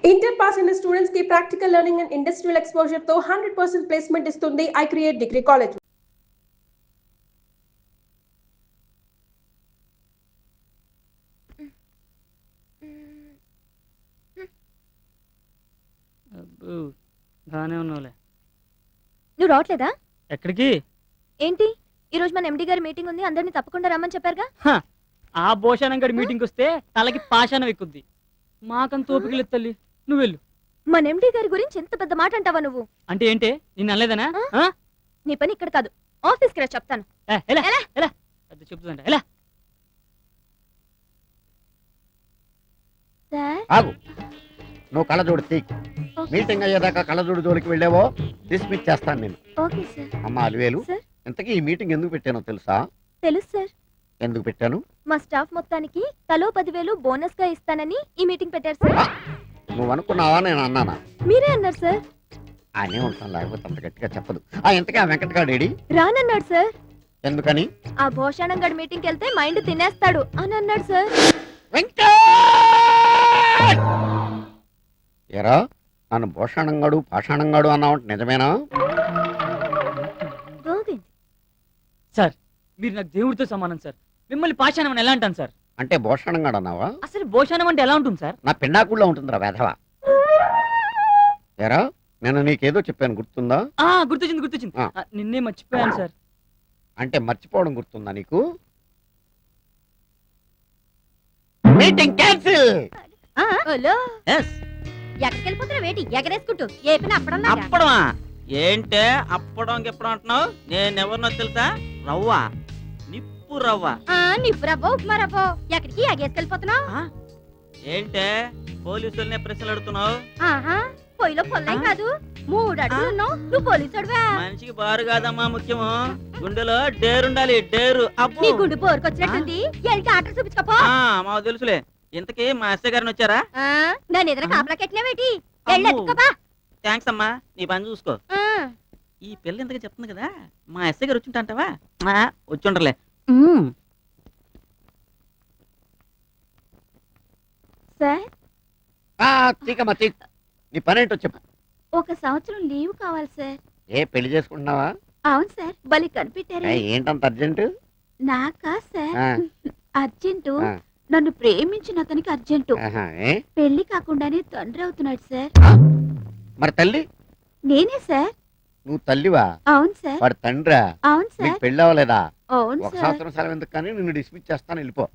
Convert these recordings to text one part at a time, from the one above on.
Inter pass అయిన students కి practical learning and industrial exposure తో 100% ప్లేస్మెంట్ ఇస్తుంది ఐ క్రియేట్ డిగ్రీ కాలేజ్. బాగానే ఉన్నావులే. నువ్వు రావట్లేదా? ఎక్కడికి? ఏంటి ఈ రోజు మన ఎండి గారి మీటింగ్ ఉంది, అందరినీ తప్పకుండా రమ్మని చెప్పారుగా. ఆ భోషానం గడి మీటింగ్ వస్తే తలకి పాషాణం ఎక్కుద్ది. మాకంత ఓపిక లేదు తల్లి, నువ్వు వెళ్ళు. మన ఎండి గారి గురించి ఎంత పెద్ద మాట అంటావా నువ్వు? అంటే ఏంటి, నిన్ను అనలేదనా? నీ పని ఇక్కడ కాదు, ఆఫీస్కి రా చెప్తాను. చెప్తుందంట ఎలా? ఆగు, నువ్వు కళ్ళజోడు తీక్. మీటింగ్ అయ్యేదాకా కళ్ళజోడు జోలికి వెళ్ళావో డిస్మిస్ చేస్తాను నేను. Okay sir. అమ్మా అలివేలు, ఇంతకీ ఈ మీటింగ్ ఎందుకు పెట్టానో తెలుసా? తెలుసు సార్. ఎందుకు పెట్టాను? మా స్టాఫ్ మొత్తానికి తలో 10,000 బోనస్ గా ఇస్తానని ఈ మీటింగ్ పెట్టారు సార్. నువ్వు అనుకున్నావా, నేను అన్నానా? మీరే అన్నారు సార్. ఆయనే ఉంటాను, లేకపోతే అంత గట్టిగా చెప్పదు. ఇంతకీ ఆ వెంకటగాడేడి? రానన్నాడు సార్. ఎందుకని? ఆ భోషాణం గడి మీటింగ్కి వెళ్తే మైండ్ తినేస్తాడు అని అన్నాడు సార్. ఏరా, నన్ను భూషణంగాడు పాషాణంగాడు అన్నావంటే నిజమేనా? సార్ మీరు నాకు దేవుడితో సమానం సార్. మిమ్మల్ని పాషాణం అని ఎలా అంటాను సార్? అంటే భూషణంగాడు అన్నావా? అసలు భోషాణం అంటే ఎలా ఉంటుంది సార్? నా పిన్నాకుల్లో ఉంటుందిరా వేధవా. ఏరా, నేను నీకేదో చెప్పాను, గుర్తుందా? గుర్తొచ్చింది. నిన్నే మర్చిపోయాను సార్. అంటే మర్చిపోవడం గుర్తుందా నీకు? Meeting cancel. ఎక్కడికి వెళ్ళిపోతున్నా వేటి ఎగరేసుకుంటూ ఏపిన అప్పడమా ఏంటే? అప్పడం గిప్పడం అంటున్నావు? నేనెవరినో తెలుసా? రవ్వ, నిప్పు రవ్వ. నిప్పు రవ్వ, ఉప్మా రవ్వ. ఎక్కడికి ఎగేసుకెళ్ళిపోతున్నావు? ఏంటే పోలీసులనే ప్రశ్నలు అడుగుతున్నావు? పొయ్యిలో పొల్లం కాదు, 3 అడుగులు ఉన్నావు, నువ్వు పోలీసుడువా? మనిషికి బారు కాదమ్మా ముఖ్యము, గుండెలో డేరుండాలి, డేరు. నీ గుండు పోరుకొచ్చినట్టుంది, ఎల్కి ఆట చూపించుకోపో. మాకు తెలుసులే. ఇంతకీ మా ఎస్ఐ గారిని వచ్చారా? దాని ఎదురు కాపలా కెట్టినావేటి? థ్యాంక్స్ అమ్మా, నీ పని చూసుకో. ఈ పిల్ల ఇంతగా చెప్తుంది కదా, మా ఎస్ఐ గారు వచ్చుంటాంటావా? వచ్చుండర్లే. నీ పనేంటో చెప్పు. 1 సంవత్సరం లీవ్ కావాలి సార్. ఏ పెళ్లి చేసుకుంటున్నావా? అవును సార్, బలి కనిపెట్టారు. ఏంటంత అర్జెంటు? నాకా సార్ అర్జెంటు? నన్ను ప్రేమించిన అతనికి అర్జెంటు. పెళ్లి కాకుండానే తండ్రి అవుతున్నాడు సార్. మరి తల్లి? నేనే సార్. నువ్వు తల్లివా? అవును సార్. వాడు తండ్రా? అవును సార్. పెళ్లి అవ్వలేదా? అవును సార్. 1 సంవత్సరం సెలవు ఎందుకు కానీ నిన్ను డిస్మిస్ చేస్తాను, వెళ్ళిపో.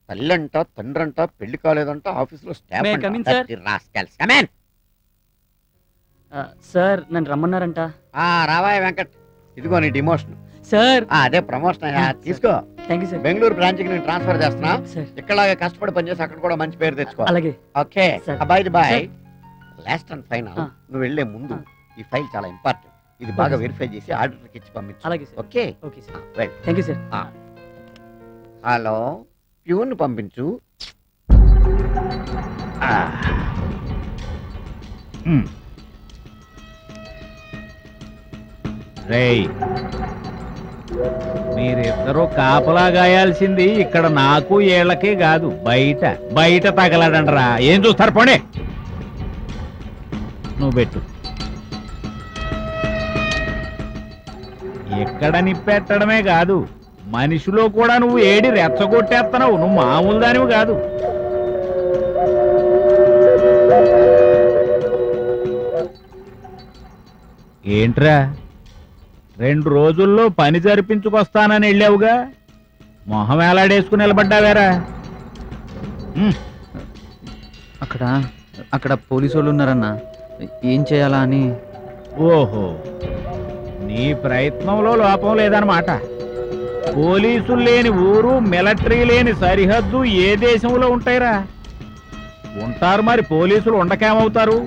తల్లి అంట, తండ్రి అంట, పెళ్లి కాలేదంట, ఆఫీస్ లో స్టాఫ్. సార్ నన్ను రమ్మన్నారంట. రావా వెంకట్, ఇదిగో నీ డిమోషన్. సార్ అదే ప్రమోషన్, తీసుకో. బెంగళూరు బ్రాంచ్ కి నేను ట్రాన్స్ఫర్ చేస్తున్నా. ఇక్కడలాగే కష్టపడి పనిచేసి అక్కడ కూడా మంచి పేరు తెచ్చుకో. అలాగే. Okay, bye bye. Last and final, నువ్వు వెళ్లే ముందు ఈ ఫైల్ చాలా ఇంపార్టెంట్, ఇది బాగా వెరిఫై చేసి ఆర్డర్కి ఇచ్చి పంపించు. అలాగే. Okay. Thank you sir. Hello, peon పంపించు. రేయ్, మీరిద్దరూ కాపలా గాయాల్సింది ఇక్కడ నాకు ఏళ్ళకే కాదు, బయట బయట తగలడండ్రా. ఏం చూస్తారు, పోనీ. నువ్వు పెట్టు. ఎక్కడ నిప్పెట్టడమే కాదు, మనిషిలో కూడా నువ్వు ఏడి రెచ్చగొట్టేస్తున్నావు. నువ్వు మామూలు దానివి కాదు. ఏంట్రా, 2 రోజుల్లో పని జరిపించుకొస్తానని వెళ్ళావుగా, మొహం వేలాడేసుకుని నిలబడ్డావేరా? అక్కడ పోలీసు వాళ్ళు ఉన్నారన్నా, ఏం చేయాలా అని. ఓహో, నీ ప్రయత్నంలో లోపం లేదన్నమాట. పోలీసులు లేని ఊరు, మిలిటరీ లేని సరిహద్దు ఏ దేశంలో ఉంటాయిరా? ఉంటారు, మరి పోలీసులు ఉండకేమవుతారు?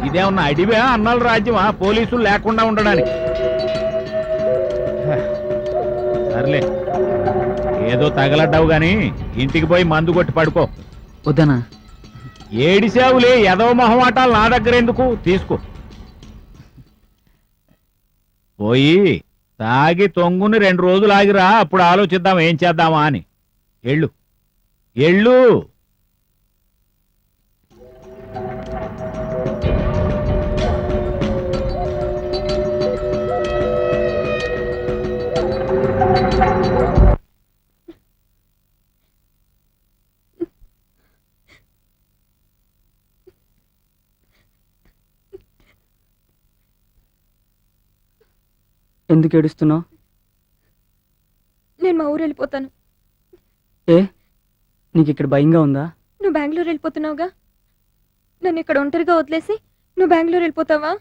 ఇదేమన్నా అడివా, అన్నల రాజ్యమా పోలీసులు లేకుండా ఉండడానికి? సర్లే, ఏదో తగలడ్డావు గాని ఇంటికి పోయి మందు కొట్టి పడుకో. వద్దనా? ఏడిసావులే, ఎదవ మొహమాటాలు నా దగ్గర ఎందుకు, తీసుకో. పోయి తాగి తొంగుని 2 రోజులు ఆగిరా, అప్పుడు ఆలోచిద్దాం ఏం చేద్దామా అని. ఎళ్ళు ఎళ్ళు. ఎందుకు ఏడుస్తున్నావు? నేను మా ఊరు వెళ్ళిపోతాను. ఏ నీకు ఇక్కడ భయంగా ఉందా? నువ్వు బెంగళూరు వెళ్ళిపోతున్నావుగా, నన్ను ఇక్కడ ఒంటరిగా వదిలేసి నువ్వు బెంగళూరు వెళ్ళిపోతావా?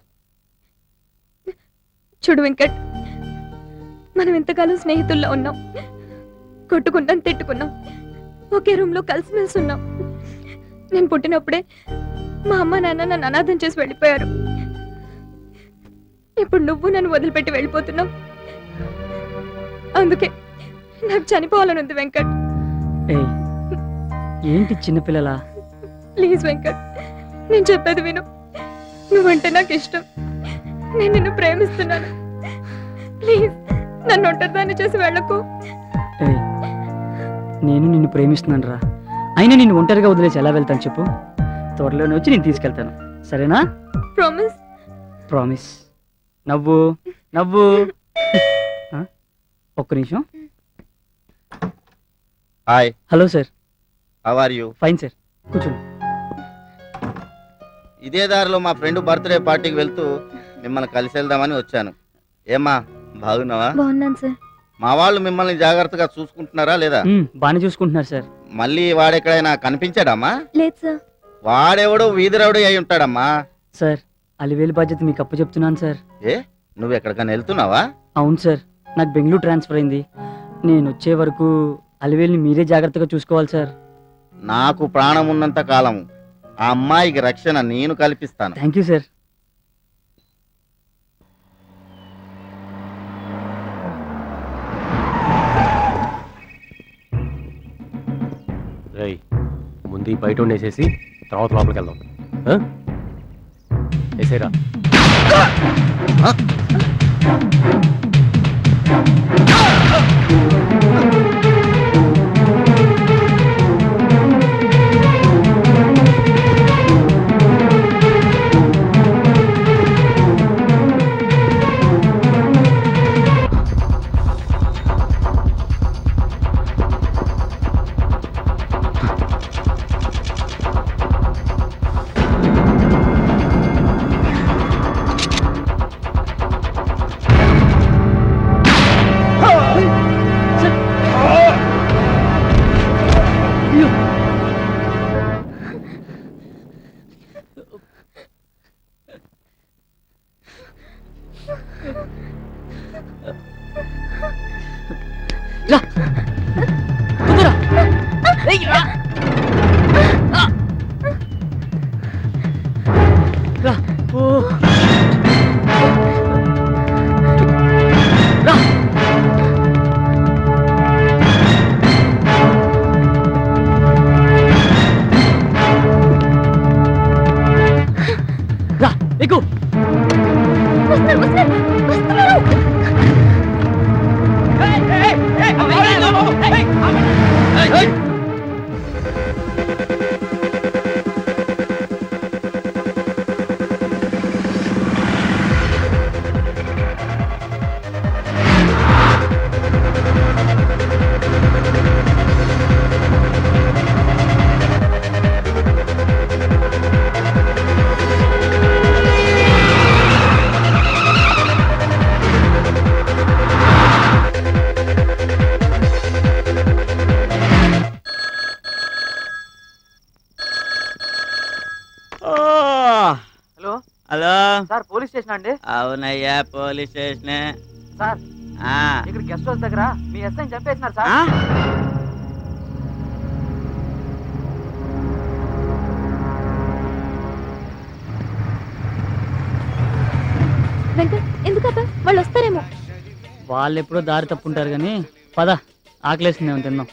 చూడు వెంకట్, మనం ఎంతకాలం స్నేహితుల్లో ఉన్నాం, కొట్టుకుంటాం, తిట్టుకున్నాం, ఒకే రూమ్లో కలిసిమెలిసి ఉన్నాం. నేను పుట్టినప్పుడే మా అమ్మ నాన్న నన్ను అనాథం చేసి వెళ్ళిపోయారు. ఇప్పుడు నువ్వు నన్ను వదిలిపెట్టి వెళ్ళిపోతున్నావు. అందుకే నాకు చనిపోవాలని ఉంది వెంకట్. ఏయ్ ఏంటి చిన్నపిల్లలా? ప్లీజ్ వెంకట్, నేను చెప్పేది విను. నువ్వంటే నాకు ఇష్టం, నేను నిన్ను ప్రేమిస్తున్నాను. ప్లీజ్ నన్ను ఒంటరిదాన్ని చేసి వెళ్ళకు. ఏయ్ నేను నిన్ను ప్రేమిస్తున్నాను రా. అయినా నిన్ను ఒంటరిగా వదిలేసి ఎలా వెళ్తాను చెప్పు? త్వరలోనే వచ్చి నేను తీసుకెళ్తాను, సరేనా? ప్రామిస్? ప్రామిస్. నవ్వు నవ్వు. ఆ? ఒక్క నిమిషం. Hi, hello sir. How are you? Fine sir, కూర్చోండి. ఇదే దారిలో మా ఫ్రెండ్ బర్త్డే పార్టీకి వెళ్తూ మిమ్మల్ని కలిసి వెళ్దామని వచ్చాను. ఏమ్మా బాగున్నావా? బాగున్నాను సార్. మా వాళ్ళు మిమ్మల్ని జాగ్రత్తగా చూసుకుంటున్నారా లేదా? బాగానే చూసుకుంటున్నారు సార్. మళ్ళీ వాడెక్కడైనా కనిపించాడమ్మా? లేదు సార్. వాడెవడో వీధిరవుడు అయి ఉంటాడమ్మా. సార్ అలివేలు బాధ్యత మీకు అప్పు చెప్తున్నాను సార్. ఏ నువ్వు ఎక్కడికైనా వెళ్తున్నావా? అవును సార్, నాకు బెంగళూరు ట్రాన్స్ఫర్ అయింది. నేను వచ్చే వరకు అలివేలుని మీరే జాగ్రత్తగా చూసుకోవాలి సార్. నాకు ప్రాణం ఉన్నంత కాలం ఆ అమ్మాయికి రక్షణ నేను కల్పిస్తాను. Thank you sir. రై ముందు బయట వేసేసి తర్వాత లోపలికి వెళ్దాం. వేసేరా. హలో సార్ పోలీస్ స్టేషన్ అండి? అవునయ్యా పోలీస్ స్టేషన్. సార్ ఇక్కడ గెస్ట్ హౌస్ దగ్గర మీ ఎస్ఐ చంపేసినారు సార్. వెంకట్ ఎందుకబ్బా, వాళ్ళు వస్తారేమో. వాళ్ళు ఎప్పుడో దారి తప్పుంటారు కానీ పద, ఆకలేసింది మేము తిన్నాం.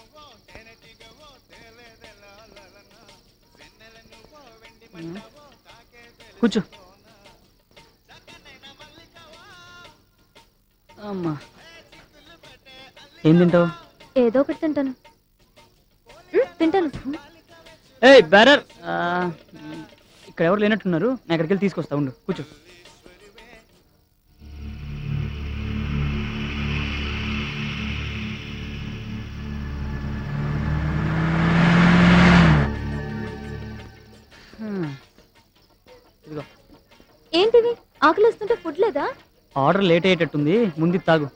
కూర్చో. అమ్మా ఏం తింటావు? ఏదో ఒకటి తింటాను. తింటాను. ఏయ్ బేరర్, ఇక్కడ ఎవరు లేనట్టున్నారు, నేను ఎక్కడికి వెళ్ళి తీసుకొస్తా, ఉండు కూర్చో. ఏంటిది, ఆకలిస్తుంటే ఫుడ్ లేదా? ఆర్డర్ లేట్ అయ్యేటట్టుంది, ముందు తాగు.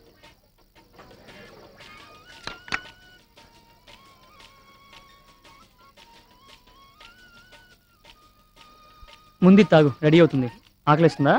ముందు తాగు, రెడీ అవుతుంది. ఆకలిస్తుందా?